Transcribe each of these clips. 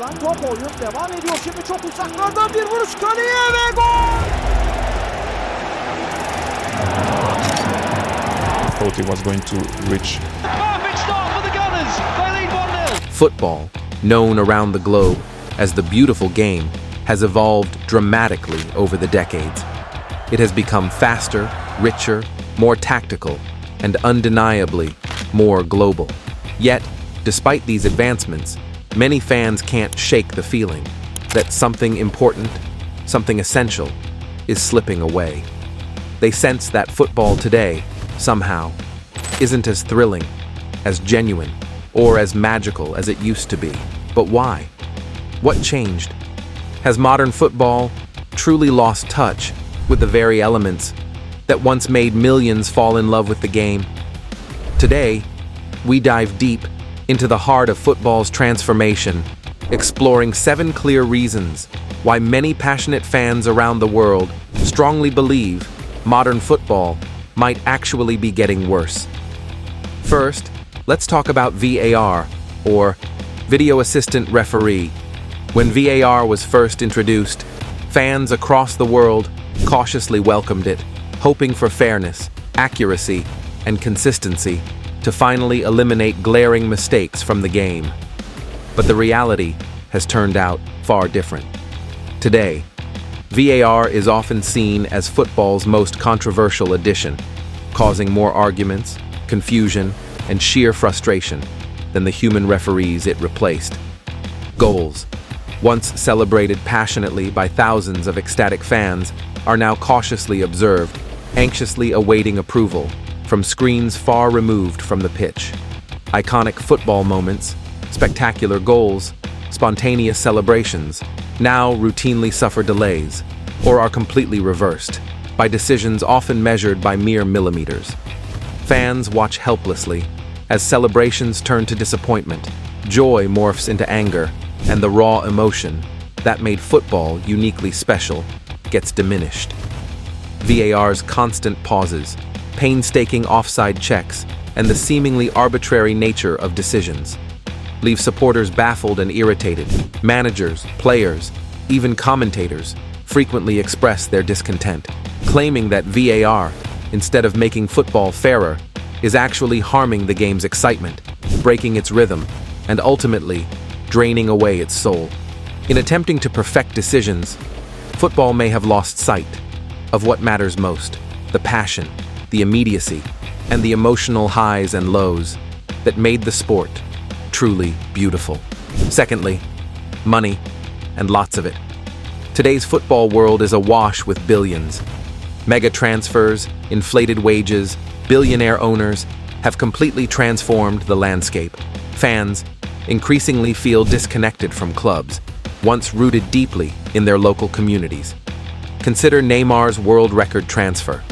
oradan top oyun devam ediyor. Şimdi çok uzaklardan bir vuruş kaleye ve gol! Thought he was going to reach. Perfect start for the Gunners. They lead 1-0. Football, known around the globe as the beautiful game, has evolved dramatically over the decades. It has become faster, richer, more tactical, and undeniably more global. Yet, despite these advancements, many fans can't shake the feeling that something important, something essential, is slipping away. They sense that football today, somehow, isn't as thrilling, as genuine, or as magical as it used to be. But why? What changed? Has modern football truly lost touch with the very elements that once made millions fall in love with the game? Today, we dive deep into the heart of football's transformation, exploring 7 clear reasons why many passionate fans around the world strongly believe modern football might actually be getting worse. First, let's talk about VAR, or Video Assistant Referee. When VAR was first introduced, fans across the world cautiously welcomed it, hoping for fairness, accuracy, and consistency to finally eliminate glaring mistakes from the game. But the reality has turned out far different. Today, VAR is often seen as football's most controversial addition, causing more arguments, confusion, and sheer frustration than the human referees it replaced. Goals, once celebrated passionately by thousands of ecstatic fans, are now cautiously observed, anxiously awaiting approval from screens far removed from the pitch. Iconic football moments, spectacular goals, spontaneous celebrations now routinely suffer delays or are completely reversed by decisions often measured by mere millimeters. Fans watch helplessly as celebrations turn to disappointment, joy morphs into anger, and the raw emotion that made football uniquely special gets diminished. VAR's constant pauses, painstaking offside checks, and the seemingly arbitrary nature of decisions leave supporters baffled and irritated. Managers, players, even commentators frequently express their discontent, claiming that VAR, instead of making football fairer, is actually harming the game's excitement, breaking its rhythm, and ultimately draining away its soul. In attempting to perfect decisions, football may have lost sight of what matters most: the passion, the immediacy, and the emotional highs and lows that made the sport truly beautiful. Secondly, money, and lots of it. Today's football world is awash with billions. Mega transfers, inflated wages, billionaire owners have completely transformed the landscape. Fans increasingly feel disconnected from clubs, once rooted deeply in their local communities. Consider Neymar's world record transfer,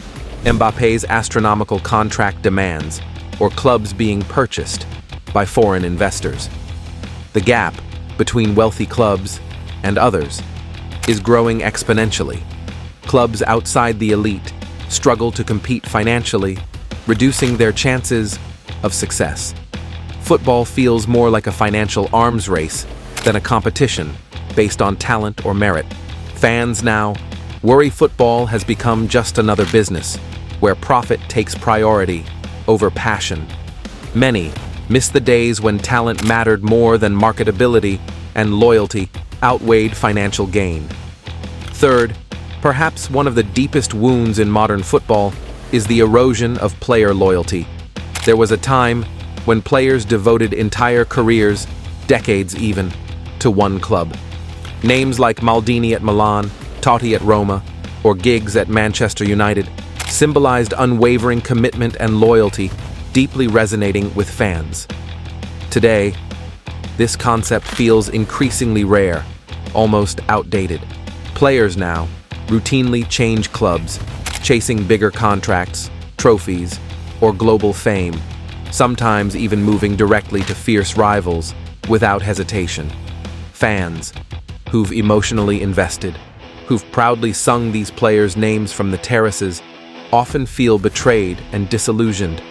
Mbappe's astronomical contract demands, or clubs being purchased by foreign investors. The gap between wealthy clubs and others is growing exponentially. Clubs outside the elite struggle to compete financially, reducing their chances of success. Football feels more like a financial arms race than a competition based on talent or merit. Fans now worry football has become just another business where profit takes priority over passion. Many miss the days when talent mattered more than marketability and loyalty outweighed financial gain. Third, perhaps one of the deepest wounds in modern football is the erosion of player loyalty. There was a time when players devoted entire careers, decades even, to one club. Names like Maldini at Milan, Totti at Roma, or Giggs at Manchester United symbolized unwavering commitment and loyalty, deeply resonating with fans. Today, this concept feels increasingly rare, almost outdated. Players now routinely change clubs, chasing bigger contracts, trophies, or global fame, sometimes even moving directly to fierce rivals without hesitation. Fans, who've emotionally invested, who've proudly sung these players' names from the terraces, often feel betrayed and disillusioned.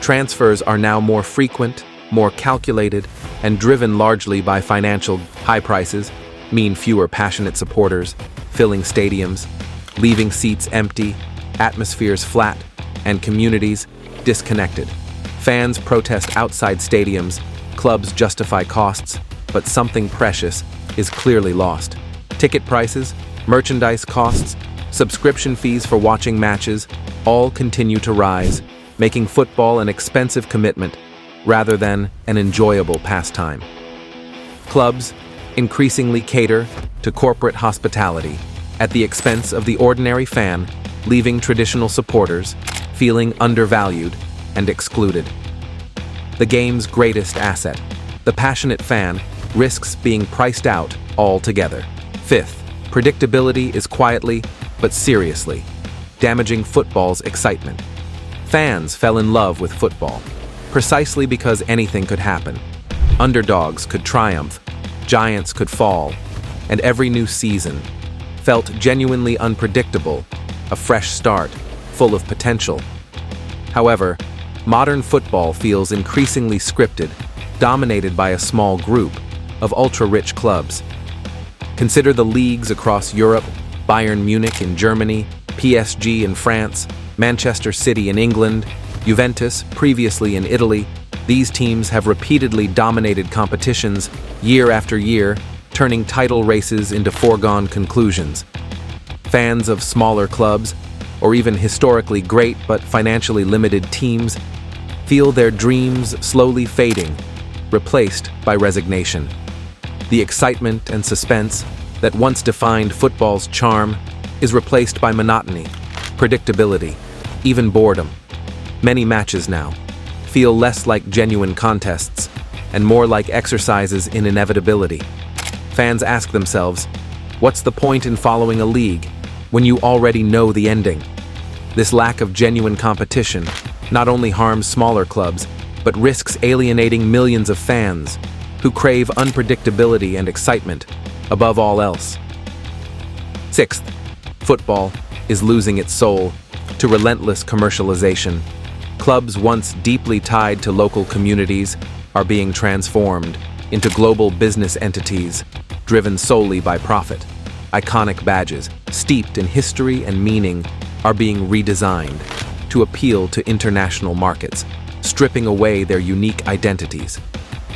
Transfers are now more frequent, more calculated, and driven largely by financial high prices, mean fewer passionate supporters, filling stadiums, leaving seats empty, atmospheres flat, and communities disconnected. Fans protest outside stadiums, clubs justify costs, but something precious is clearly lost. Ticket prices, merchandise costs, subscription fees for watching matches all continue to rise, making football an expensive commitment rather than an enjoyable pastime. Clubs increasingly cater to corporate hospitality at the expense of the ordinary fan, leaving traditional supporters feeling undervalued and excluded. The game's greatest asset, the passionate fan, risks being priced out altogether. Fifth, predictability is quietly, but seriously, damaging football's excitement. Fans fell in love with football, precisely because anything could happen. Underdogs could triumph, giants could fall, and every new season felt genuinely unpredictable, a fresh start, full of potential. However, modern football feels increasingly scripted, dominated by a small group of ultra-rich clubs. Consider the leagues across Europe: Bayern Munich in Germany, PSG in France, Manchester City in England, Juventus previously in Italy. These teams have repeatedly dominated competitions year after year, turning title races into foregone conclusions. Fans of smaller clubs, or even historically great but financially limited teams, feel their dreams slowly fading, replaced by resignation. The excitement and suspense that once defined football's charm is replaced by monotony, predictability, even boredom. Many matches now feel less like genuine contests and more like exercises in inevitability. Fans ask themselves, what's the point in following a league when you already know the ending? This lack of genuine competition not only harms smaller clubs, but risks alienating millions of fans who crave unpredictability and excitement above all else. Sixth, football is losing its soul to relentless commercialization. Clubs once deeply tied to local communities are being transformed into global business entities driven solely by profit. Iconic badges, steeped in history and meaning, are being redesigned to appeal to international markets, stripping away their unique identities.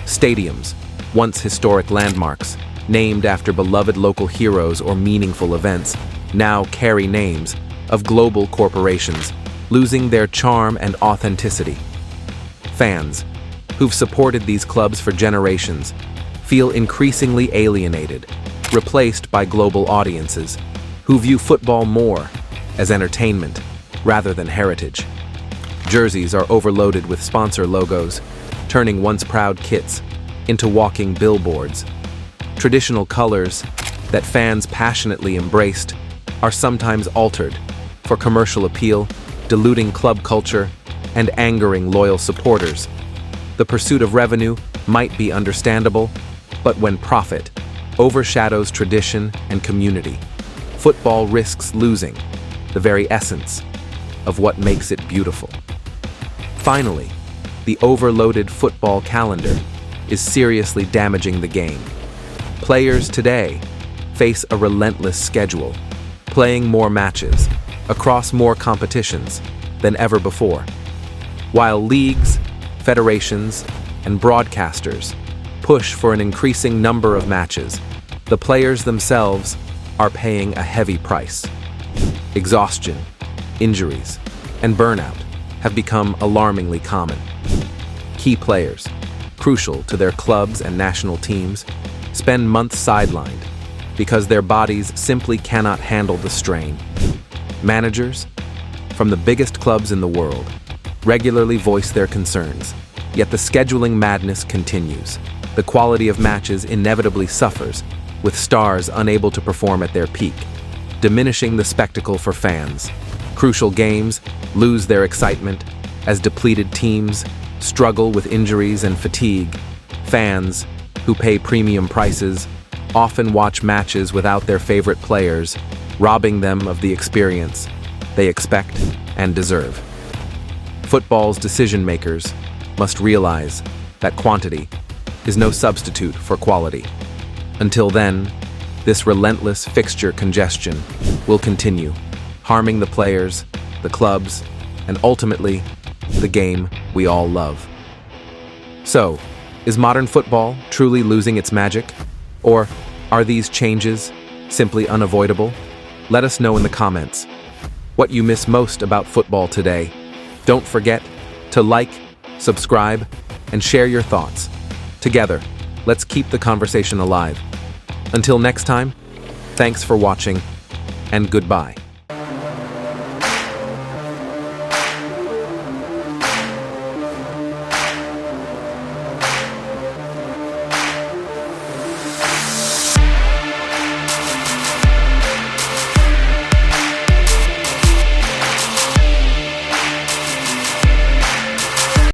Stadiums, once historic landmarks, named after beloved local heroes or meaningful events, now carry names of global corporations, losing their charm and authenticity. Fans, who've supported these clubs for generations, feel increasingly alienated, replaced by global audiences who view football more as entertainment rather than heritage. Jerseys are overloaded with sponsor logos, turning once proud kits into walking billboards. Traditional colors that fans passionately embraced are sometimes altered for commercial appeal, diluting club culture and angering loyal supporters. The pursuit of revenue might be understandable, but when profit overshadows tradition and community, football risks losing the very essence of what makes it beautiful. Finally, the overloaded football calendar is seriously damaging the game. Players today face a relentless schedule, playing more matches across more competitions than ever before. While leagues, federations, and broadcasters push for an increasing number of matches, the players themselves are paying a heavy price. Exhaustion, injuries, and burnout have become alarmingly common. Key players, crucial to their clubs and national teams, spend months sidelined because their bodies simply cannot handle the strain. Managers, from the biggest clubs in the world, regularly voice their concerns, yet the scheduling madness continues. The quality of matches inevitably suffers, with stars unable to perform at their peak, diminishing the spectacle for fans. Crucial games lose their excitement as depleted teams struggle with injuries and fatigue. Fans, who pay premium prices, often watch matches without their favorite players, robbing them of the experience they expect and deserve. Football's decision-makers must realize that quantity is no substitute for quality. Until then, this relentless fixture congestion will continue, harming the players, the clubs, and ultimately, the game we all love. So, is modern football truly losing its magic? Or are these changes simply unavoidable? Let us know in the comments what you miss most about football today. Don't forget to like, subscribe, and share your thoughts. Together, let's keep the conversation alive. Until next time, thanks for watching, and goodbye.